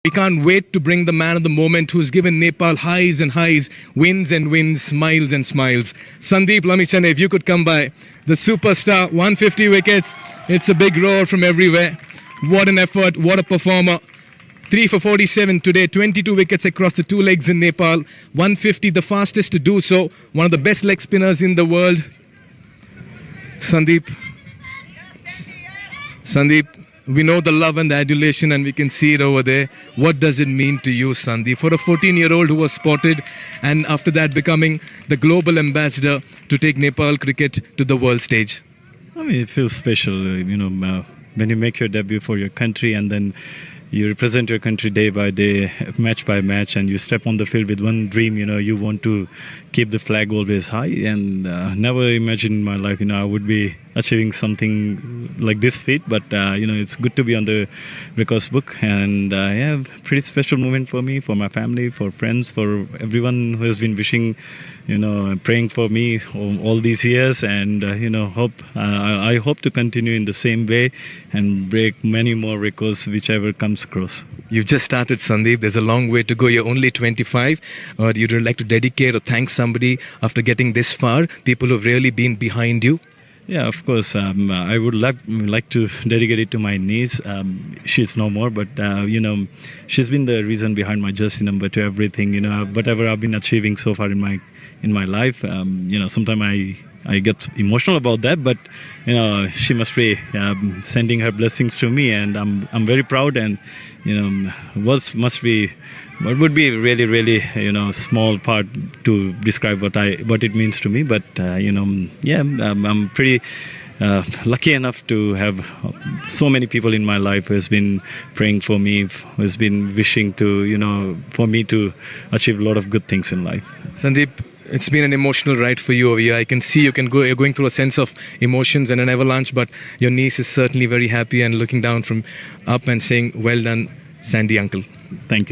We can't wait to bring the man of the moment who's given Nepal highs and highs, wins and wins, smiles and smiles. Sandeep Lamichhane, if you could come by. The superstar, 150 wickets. It's a big roar from everywhere. What an effort, what a performer. 3 for 47 today, 22 wickets across the two legs in Nepal. 150, the fastest to do so. One of the best leg spinners in the world. Sandeep, we know the love and the adulation and we can see it over there. What does it mean to you, Sandeep, for a 14-year-old who was spotted and after that becoming the global ambassador to take Nepal cricket to the world stage? I mean, it feels special, when you make your debut for your country and then you represent your country day by day, match by match, and you step on the field with one dream, you want to keep the flag always high. And never imagined in my life, I would be achieving something like this feat. But, it's good to be on the records book. And, pretty special moment for me, for my family, for friends, for everyone who has been wishing, praying for me all these years. And, I hope to continue in the same way and break many more records, whichever comes across. You've just started, Sandeep. There's a long way to go. You're only 25. You'd like to dedicate or thank somebody after getting this far, people who've really been behind you? Yeah, of course. I would like to dedicate it to my niece. She's no more, but she's been the reason behind my jersey number to everything. Whatever I've been achieving so far in my life. Sometimes I get emotional about that, but she must be sending her blessings to me, and I'm very proud. And what would be really, really small part to describe what it means to me. But I'm pretty lucky enough to have so many people in my life who has been praying for me, who has been wishing to for me to achieve a lot of good things in life. Sandeep, it's been an emotional ride for you over here. I can see you're going through a sense of emotions and an avalanche, but your niece is certainly very happy and looking down from up and saying, well done, Sandy uncle. Thank you.